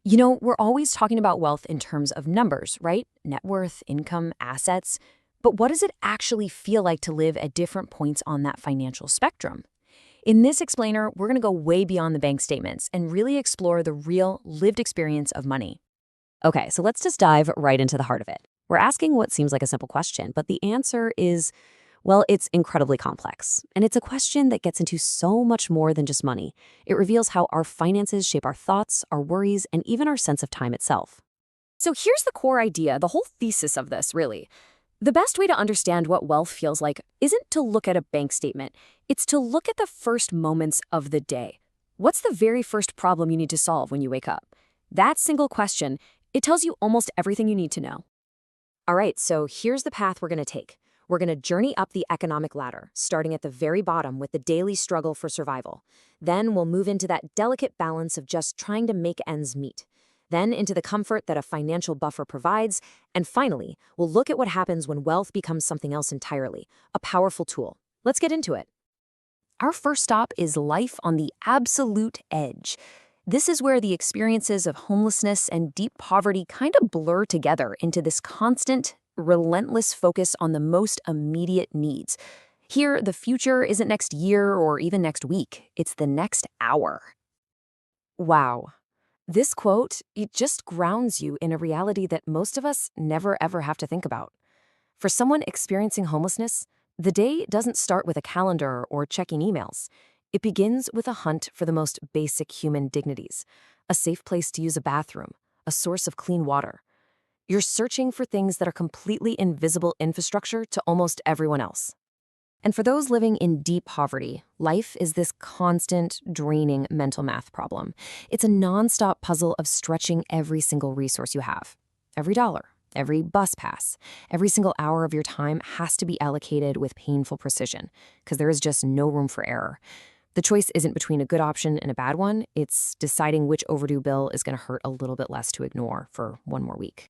We're always talking about wealth in terms of numbers, right? Net worth, income, assets. But what does it actually feel like to live at different points on that financial spectrum? In this explainer, we're going to go way beyond the bank statements and really explore the real, lived experience of money. Okay, so let's just dive right into the heart of it. We're asking what seems like a simple question, but the answer is, well, it's incredibly complex. And it's a question that gets into so much more than just money. It reveals how our finances shape our thoughts, our worries, and even our sense of time itself. So here's the core idea, the whole thesis of this, really. The best way to understand what wealth feels like isn't to look at a bank statement. It's to look at the first moments of the day. What's the very first problem you need to solve when you wake up? That single question, it tells you almost everything you need to know. All right, so here's the path we're going to take. We're going to journey up the economic ladder, starting at the very bottom with the daily struggle for survival. Then we'll move into that delicate balance of just trying to make ends meet. Then into the comfort that a financial buffer provides. And finally, we'll look at what happens when wealth becomes something else entirely, a powerful tool. Let's get into it. Our first stop is life on the absolute edge. This is where the experiences of homelessness and deep poverty kind of blur together into this constant, relentless focus on the most immediate needs. Here, the future isn't next year or even next week. It's the next hour. Wow. This quote, it just grounds you in a reality that most of us never ever have to think about. For someone experiencing homelessness, the day doesn't start with a calendar or checking emails. It begins with a hunt for the most basic human dignities, a safe place to use a bathroom, a source of clean water. You're searching for things that are completely invisible infrastructure to almost everyone else. And for those living in deep poverty, life is this constant, draining mental math problem. It's a nonstop puzzle of stretching every single resource you have. Every dollar, every bus pass, every single hour of your time has to be allocated with painful precision, because there is just no room for error. The choice isn't between a good option and a bad one. It's deciding which overdue bill is going to hurt a little bit less to ignore for one more week.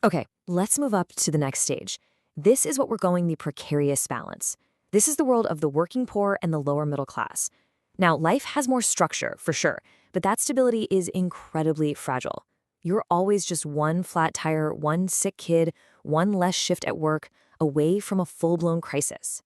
Okay, let's move up to the next stage. This is what we're calling the precarious balance. This is the world of the working poor and the lower middle class. Now, life has more structure, for sure, but that stability is incredibly fragile. You're always just one flat tire, one sick kid, one less shift at work, away from a full-blown crisis.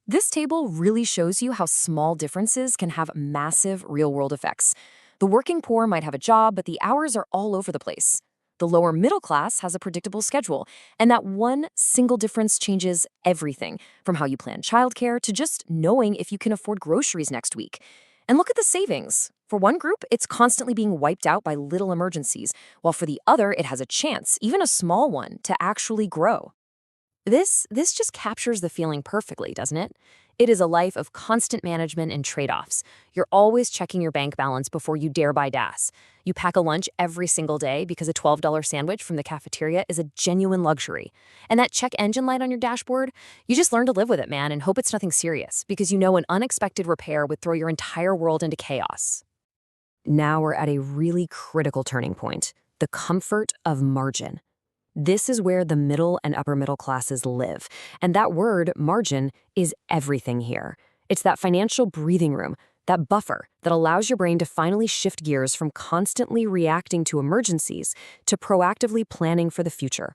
This table really shows you how small differences can have massive real-world effects. The working poor might have a job, but the hours are all over the place. The lower middle class has a predictable schedule, and that one single difference changes everything, from how you plan childcare to just knowing if you can afford groceries next week. And look at the savings. For one group, it's constantly being wiped out by little emergencies, while for the other, it has a chance, even a small one, to actually grow. This just captures the feeling perfectly, doesn't it? It is a life of constant management and trade-offs. You're always checking your bank balance before you dare buy gas. You pack a lunch every single day because a $12 sandwich from the cafeteria is a genuine luxury. And that check engine light on your dashboard, you just learn to live with it, man, and hope it's nothing serious, because you know an unexpected repair would throw your entire world into chaos. Now we're at a really critical turning point, the comfort of margin. This is where the middle and upper middle classes live. And that word, margin, is everything here. It's that financial breathing room, that buffer that allows your brain to finally shift gears from constantly reacting to emergencies to proactively planning for the future.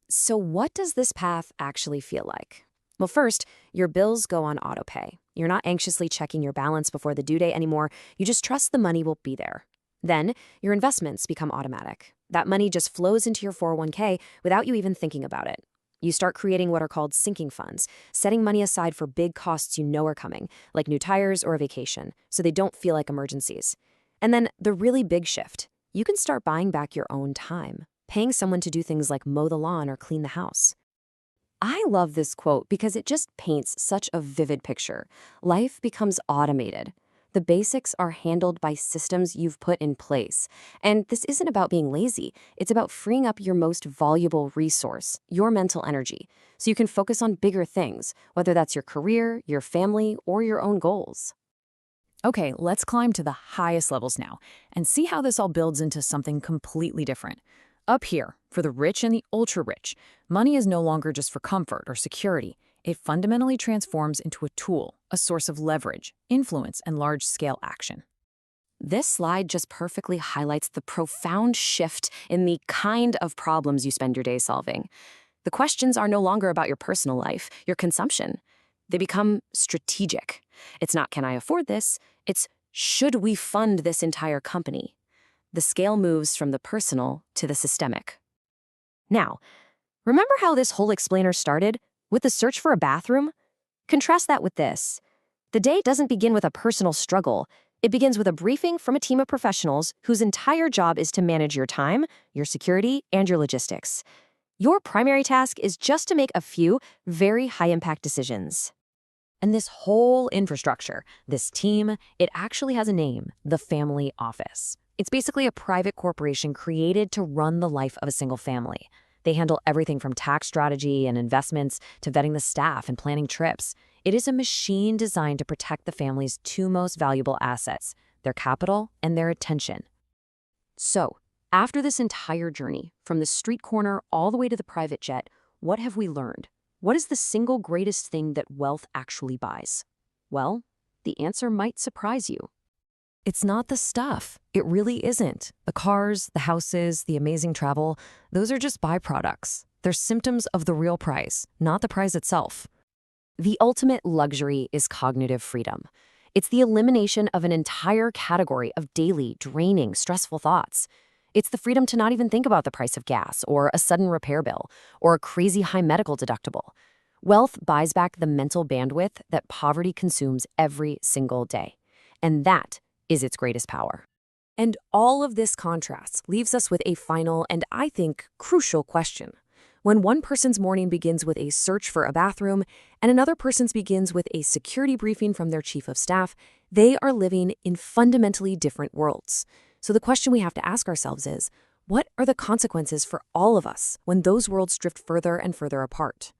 So what does this path actually feel like? Well, first, your bills go on autopay. You're not anxiously checking your balance before the due date anymore. You just trust the money will be there. Then, your investments become automatic. That money just flows into your 401k without you even thinking about it. You start creating what are called sinking funds, setting money aside for big costs you know are coming, like new tires or a vacation, so they don't feel like emergencies. And then the really big shift. You can start buying back your own time, paying someone to do things like mow the lawn or clean the house. I love this quote because it just paints such a vivid picture. Life becomes automated. The basics are handled by systems you've put in place. And this isn't about being lazy. It's about freeing up your most valuable resource, your mental energy, so you can focus on bigger things, whether that's your career, your family, or your own goals. Okay, let's climb to the highest levels now and see how this all builds into something completely different. Up here, for the rich and the ultra-rich, money is no longer just for comfort or security. It fundamentally transforms into a tool, a source of leverage, influence, and large-scale action. This slide just perfectly highlights the profound shift in the kind of problems you spend your day solving. The questions are no longer about your personal life, your consumption. They become strategic. It's not, can I afford this? It's, should we fund this entire company? The scale moves from the personal to the systemic. Now, remember how this whole explainer started? With the search for a bathroom? Contrast that with this. The day doesn't begin with a personal struggle. It begins with a briefing from a team of professionals whose entire job is to manage your time, your security, and your logistics. Your primary task is just to make a few very high-impact decisions. And this whole infrastructure, this team, it actually has a name, the family office. It's basically a private corporation created to run the life of a single family. They handle everything from tax strategy and investments to vetting the staff and planning trips. It is a machine designed to protect the family's two most valuable assets, their capital and their attention. So, after this entire journey, from the street corner all the way to the private jet, what have we learned? What is the single greatest thing that wealth actually buys? Well, the answer might surprise you. It's not the stuff. It really isn't. The cars, the houses, the amazing travel, those are just byproducts. They're symptoms of the real prize, not the prize itself. The ultimate luxury is cognitive freedom. It's the elimination of an entire category of daily, draining, stressful thoughts. It's the freedom to not even think about the price of gas, or a sudden repair bill, or a crazy high medical deductible. Wealth buys back the mental bandwidth that poverty consumes every single day. And that is its greatest power. And all of this contrast leaves us with a final and, I think, crucial question. When one person's morning begins with a search for a bathroom and another person's begins with a security briefing from their chief of staff, they are living in fundamentally different worlds. So the question we have to ask ourselves is, what are the consequences for all of us when those worlds drift further and further apart?